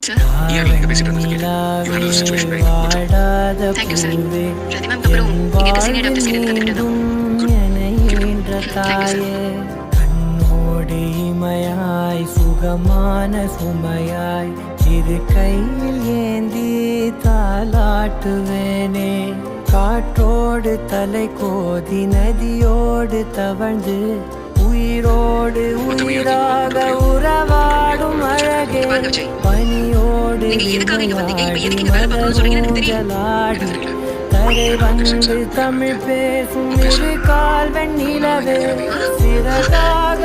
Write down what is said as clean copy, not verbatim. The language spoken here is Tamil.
சார், ஏன் நீங்க பேசிட்டு இருந்தது கேட்டு you handle the situation very good. Thank you sir. பிரதி மேம்க்கு அப்புறம் இங்க இருக்க சீனியர் டாக்டர்ஸ் கிட்ட இருந்து கத்துக்கிட்டதான். Thank you sir. கண்ணோடு இமையாய் சுகமான சுமையாய் இரு கையில் ஏந்தி தாலாட்டுவேனே. காற்றோடு தலை கோதி நதியோடு தவழ்ந்து உயிரோடு உயிராக உறவாடும் அழகே. வாங்க விஜய். பனியோடு நீங்க எதுக்காக இங்க வந்தீங்க? இப்ப எதுக்கு இங்க வேலை பார்க்கணும்னு சொன்னீங்கன்னு எனக்கு தெரியும். மதமூஞ்சலாடி தரை வந்து தமிழ் பேசும் இரு கால் வெண்ணிலவே சிறகாக